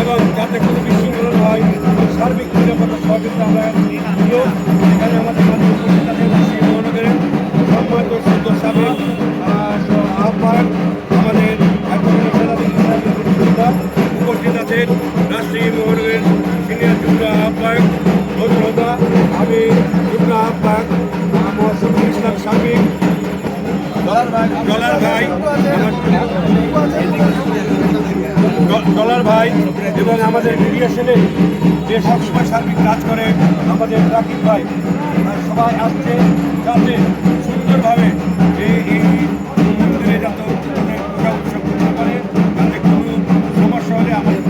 এবং যাতে কোনো বিশৃঙ্খলা হয় সার্বিক নিরাপত্তা সহযোগিতা আমরা এখানে আমাদের মহানগরের সম্মানিত সদ্য সাবেক আহ্বায়ক আমাদের উপস্থিত আছেন রাজশাহী মহানগরের সিনিয়র যুগ্ম আহ্বায়ক নজরুলতা, আমি যুগ্ম আহ্বায়ক শফিকুল ইসলাম সাবিক, ডলার ভাই এবং আমাদের মিডিয়া সেলে যে সবসময় সার্বিক কাজ করে আমাদের রাকিব ভাই, সবাই আসছে যাতে সুন্দরভাবে এই মন্দিরে যাতে পূজা উৎসব করতে পারে, যাতে কোনো সমস্যা হলে আমাদের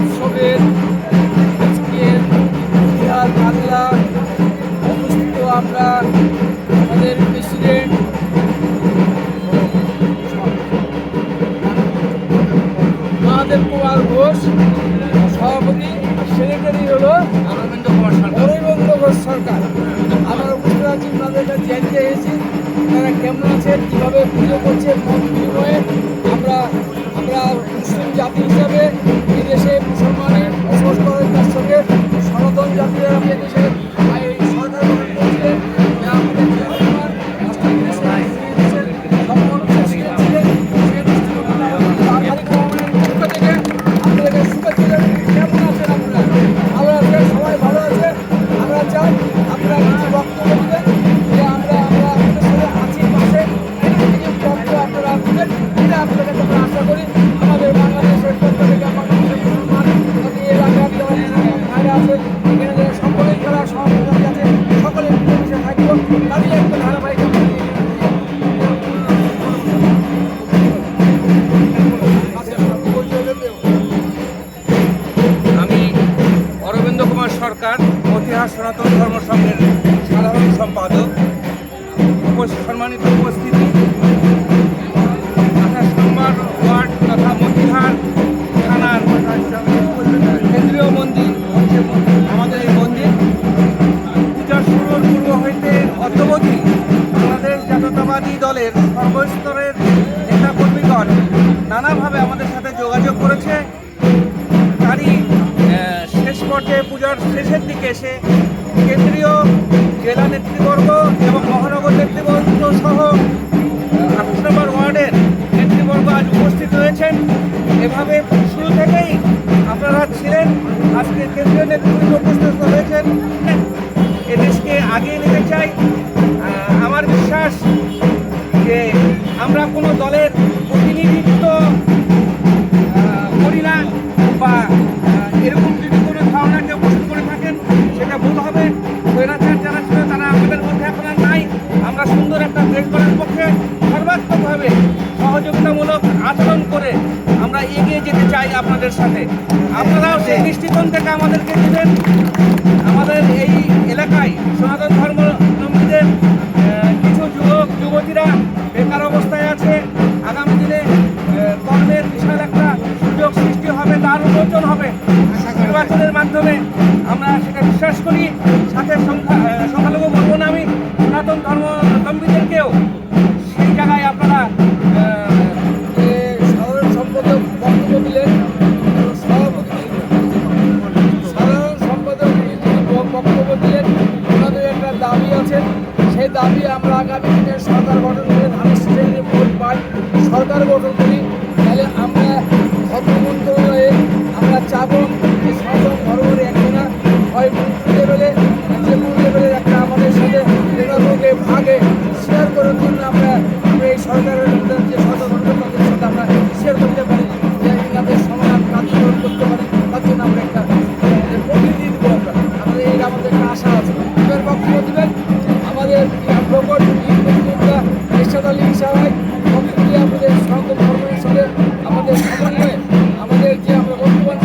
উৎসবের আজকের বিহার বাংলা অবস্থিত আমরা আমাদের প্রেসিডেন্ট মহাদেব কুমার ঘোষ সভাপতি, সেক্রেটারি হলো অরবিন্দ ঘোষ সরকার। আমরা উপস্থিত আছি, তাদের জানতে এসেছি তারা কেমন আছেন, কীভাবে পুজো করছে। মত বিনিময়ে আমরা মুসলিম জাতি হিসাবে বিদেশে মুসলমানের বসবাস করার তার সঙ্গে সনাতন জাতিরা দেশে সরকার গঠন করেছিলেন, সরকার ইতিহাস সনাতন ধর্ম সংঘের সাধারণ সম্পাদক। সম্মানিত উপস্থিতি, 28 নম্বর ওয়ার্ড তথা মতিহার থানার কেন্দ্রীয় মন্দির হচ্ছে আমাদের এই মন্দির। পূজা শুরুর পূর্ব হইতে অদ্যাবধি বাংলাদেশ জাতীয়তাবাদী দলের সর্বস্তরের নেতাকর্মীগণ নানাভাবে আমাদের সাথে যোগাযোগ করেছে। তারই শেষ পর্যায়ে পূজার শেষের দিকে এসে কেন্দ্রীয় জেলা নেতৃবর্গ এবং মহানগর নেতৃবর্গ সহ 28 নম্বর ওয়ার্ডের নেতৃবর্গ আজ উপস্থিত হয়েছেন। এভাবে শুরু থেকেই আপনারা ছিলেন, আজকে কেন্দ্রীয় নেতৃবৃন্দ উপস্থিত হয়েছেন। এদেশকে আগিয়ে নিতে চাই। আমার বিশ্বাস যে আমরা কোনো দলের প্রতিনিধিত্ব করি না, বা এরকম যদি কোনো ধারণাকে পোষণ করে থাকেন সেটা ভুল হবে। স্বৈরাচার যারা ছিল তারা আমাদের মধ্যে এখন আর নাই। আমরা সুন্দর একটা দেশ গড়ার পক্ষে সর্বাত্মকভাবে সহযোগিতামূলক আচরণ করে আমরা এগিয়ে যেতে চাই আপনাদের সাথে। আপনারাও সেই দৃষ্টিকোণ থেকে আমাদেরকে দিবেন। আমাদের এই এলাকায় সনাতন ধর্মাবলম্বীদের কিছু যুবক যুবতীরা বেকার অবস্থায় আছে। আগামী দিনে কর্মের বিশাল একটা সুযোগ সৃষ্টি হবে, তার উন্মোচন হবে নির্বাচনের মাধ্যমে, আমরা সেটা বিশ্বাস করি। সাথে সংখ্যালঘু বলবো না, আমি সনাতন ধর্মাবলম্বীদেরকেও সেই জায়গায় আপনারা সাধারণ সম্পাদক বক্তব্য দিলেন। সাধারণ সম্পাদক বক্তব্য দিলেন, ওনাদের একটা দাবি আছে। সেই দাবি আমরা আগামী দিনে সরকার গঠন করে ধানের শীষে ভোট পাই, সরকার গঠন করি, তাহলে আমরা ধর্ম মন্ত্রণালয়ে আমরা চাবো যে সনাতন ধর্মের একজনা হয় মন্ত্রী লেভেলে, যে কোনো লেভেলের একটা আমাদের সাথে নেতাকে ভাগে শেয়ার করার জন্য আমরা এই সরকারের যে সনাতন তাদের সাথে আমরা শেয়ার করতে পারি, যে এনাদের সমাধান কার্যকর করতে পারি। তার জন্য আমরা একটা প্রতিনিধি দেবো। আমাদের এই আমাদের একটা আশা আছে। এবার বক্তব্য দেবেন আমাদের প্রকট এরশাদ আলী সাহেব, বক্তব্য আমাদের সনাতন ধর্মের সাথে আমাদের সমন্বয়ে আমাদের যে আমরা বর্তমান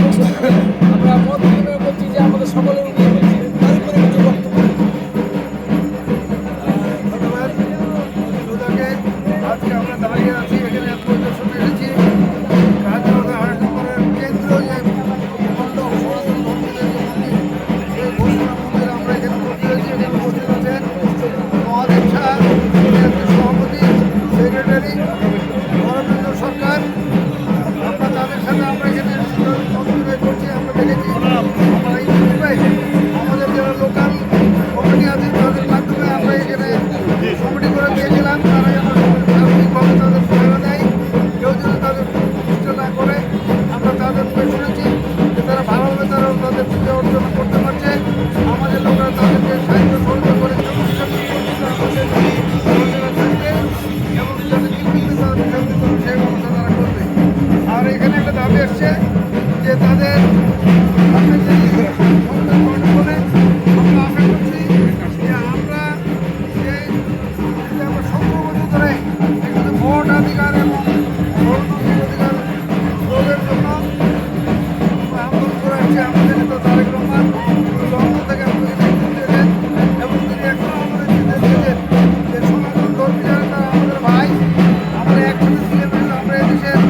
একটা দাবি আসছে যে তাদের সামনে যে ক্ষমতা গ্রহণ করে আমরা আশা করছি যে আমরা সেই যে আমরা 17 বছর ধরে এখানে ভোটাধিকার এবং গণতান্ত্রিক অধিকার প্রয়োগের জন্য আন্দোলন করে আসছে আমাদের নেতা তারেক রহমান লন্ডন থেকে আমাদের নেতৃত্ব দিয়েছেন এবং তিনি এখনো আমাদের নেতৃত্ব দিয়েছেন যে সনাতন ধর্মী যারা তারা আমাদের ভাই আমরা একসাথে ছিলাম আমরা এদেশের